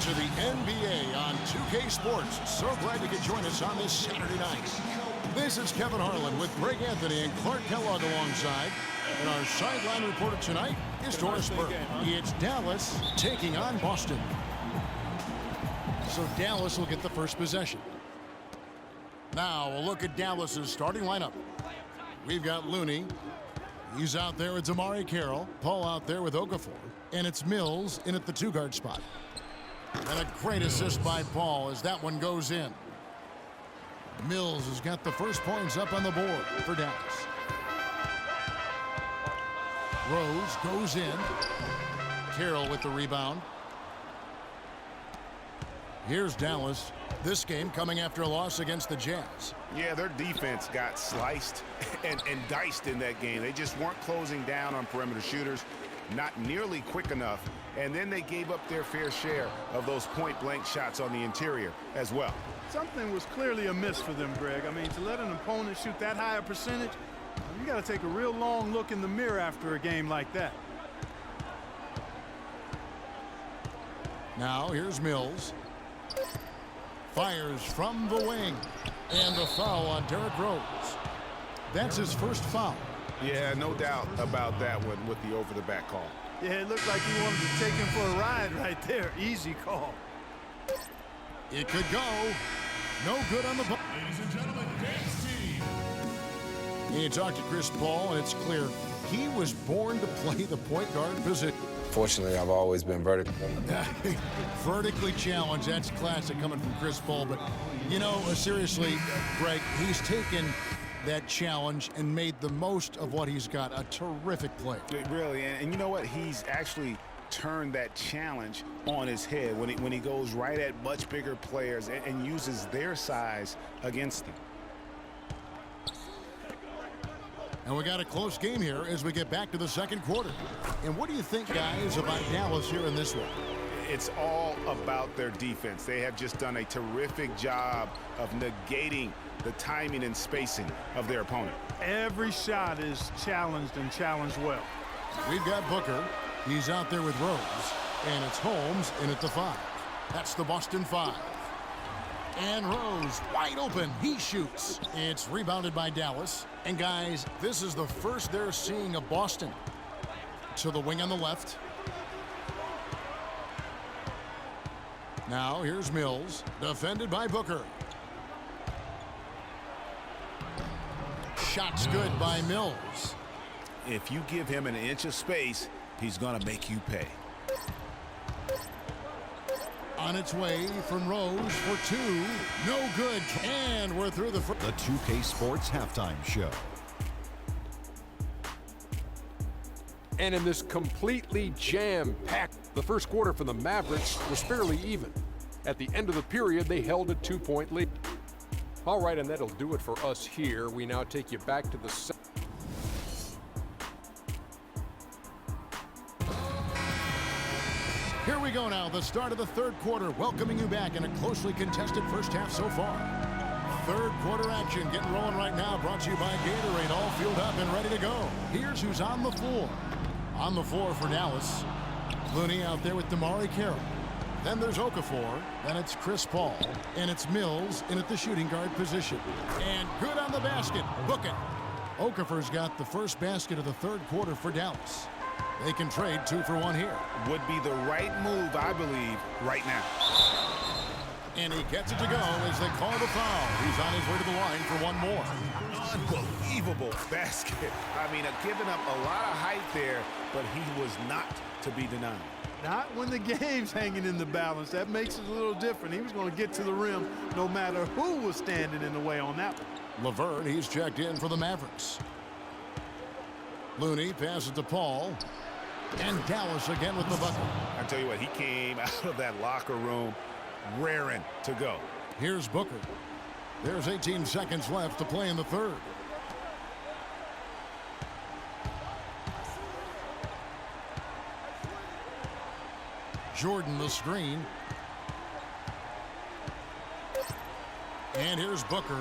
to the NBA on 2K Sports. So glad you could join us on this Saturday night. This is Kevin Harlan with Greg Anthony and Clark Kellogg alongside. And our sideline reporter tonight is Doris Burke. It's Dallas taking on Boston. So Dallas will get the first possession. Now we'll look at Dallas's starting lineup. We've got Looney. He's out there with Damari Carroll. Paul out there with Okafor. And it's Mills in at the two-guard spot. And a great assist by Paul as that one goes in. Mills has got the first points up on the board for Dallas. Rose goes in. Carroll with the rebound. Here's Dallas. This game coming after a loss against the Jazz. Yeah, their defense got sliced and diced in that game. They just weren't closing down on perimeter shooters, not nearly quick enough, and then they gave up their fair share of those point-blank shots on the interior as well. Something was clearly amiss for them, Greg. I mean, to let an opponent shoot that high a percentage, you got to take a real long look in the mirror after a game like that. Now here's Mills. Fires from the wing. And the foul on Derrick Rose. That's his first foul. Yeah, no doubt about that one with the over-the-back call. Yeah, it looked like he wanted to take him for a ride right there. Easy call. It could go. No good on the ball. Ladies and gentlemen, dance team. You talk to Chris Paul, and it's clear he was born to play the point guard position. Fortunately, I've always been vertical. Vertically challenged. That's classic coming from Chris Paul. But, you know, seriously, Greg, he's taken that challenge and made the most of what he's got. A terrific play. Really, and you know what? He's actually turned that challenge on his head when he goes right at much bigger players and uses their size against them. And we got a close game here as we get back to the second quarter. And what do you think, guys, about Dallas here in this one? It's all about their defense. They have just done a terrific job of negating the timing and spacing of their opponent. Every shot is challenged and challenged well. We've got Booker. He's out there with Rose. And it's Holmes in at the 5. That's the Boston 5. And Rose wide open. He shoots. It's rebounded by Dallas. And guys, this is the first they're seeing of Boston. To the wing on the left. Now here's Mills. Defended by Booker. Shot's good by Mills. If you give him an inch of space, he's going to make you pay. On its way from Rose for 2. No good. And we're through the first. The 2K Sports Halftime Show. And in this completely jam-packed, the first quarter for the Mavericks was fairly even. At the end of the period, they held a 2-point lead. All right, and that'll do it for us here. We now take you back to the Here we go now, the start of the third quarter, welcoming you back in a closely contested first half so far. Third quarter action getting rolling right now, brought to you by Gatorade, all fueled up and ready to go. Here's who's on the floor. On the floor for Dallas, Looney out there with Damari Carroll. Then there's Okafor, then it's Chris Paul, and it's Mills in at the shooting guard position. And good on the basket, book it. Okafor's got the first basket of the third quarter for Dallas. They can trade 2 for 1 here. Would be the right move, I believe, right now. And he gets it to go as they call the foul. He's on his way to the line for 1 more. Unbelievable basket. I mean, giving up a lot of height there, but he was not to be denied. Not when the game's hanging in the balance. That makes it a little different. He was going to get to the rim no matter who was standing in the way on that one. Laverne, he's checked in for the Mavericks. Looney passes to Paul. And Dallas again with the bucket. I tell you what, he came out of that locker room raring to go. Here's Booker. There's 18 seconds left to play in the third. Jordan the screen. And here's Booker.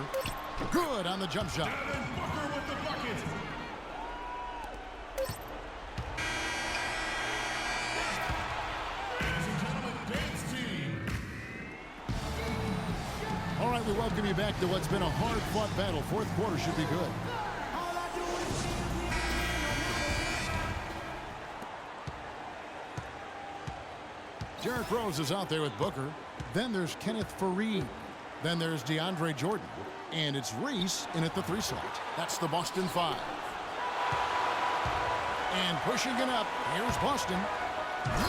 Good on the jump shot. Booker with the bucket. Ladies and gentlemen, dance team. right, we welcome you back to what's been a hard-fought battle. Fourth quarter should be good. Derrick Rose is out there with Booker. Then there's Kenneth Faried. Then there's DeAndre Jordan. And it's Reese in at the 3 slot. That's the Boston 5. And pushing it up, here's Boston.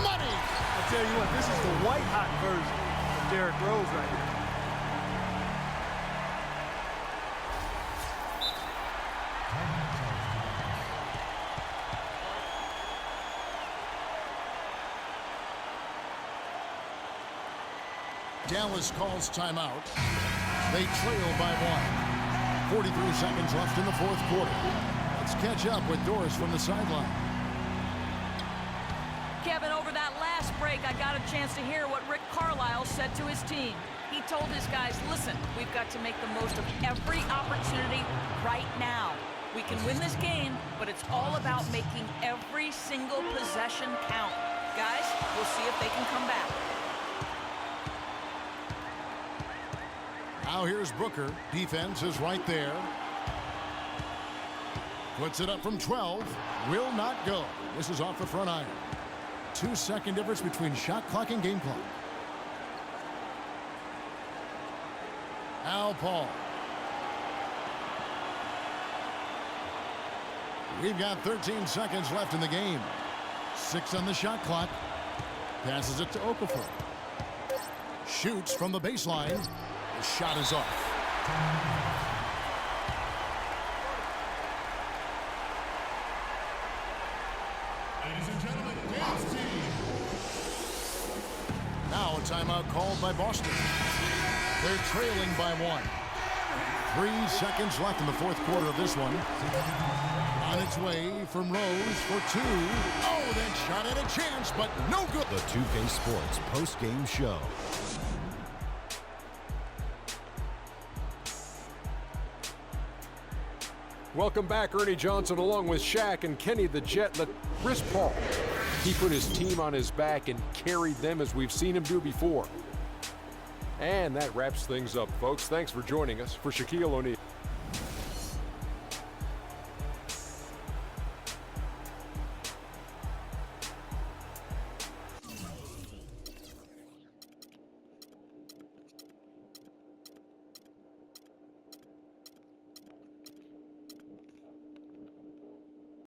Money! I tell you what, this is the white-hot version of Derrick Rose right here. Dallas calls timeout. They trail by 1. 43 seconds left in the fourth quarter. Let's catch up with Doris from the sideline. Kevin, over that last break, I got a chance to hear what Rick Carlisle said to his team. He told his guys, listen, we've got to make the most of every opportunity right now. We can win this game, but it's all about making every single possession count. Guys, we'll see if they can come back. Now here's Booker. Defense is right there. Puts it up from 12. Will not go. This is off the front iron. 2-second difference between shot clock and game clock. Al Paul. We've got 13 seconds left in the game. 6 on the shot clock. Passes it to Okafor. Shoots from the baseline. The shot is off. Ladies and gentlemen, dance team. Now a timeout called by Boston. They're trailing by 1. 3 seconds left in the fourth quarter of this one. On its way from Rose for 2. Oh, that shot had a chance, but no good. The 2K Sports post-game show. Welcome back, Ernie Johnson, along with Shaq and Kenny the Jet. Chris Paul, he put his team on his back and carried them as we've seen him do before. And that wraps things up, folks. Thanks for joining us. For Shaquille O'Neal.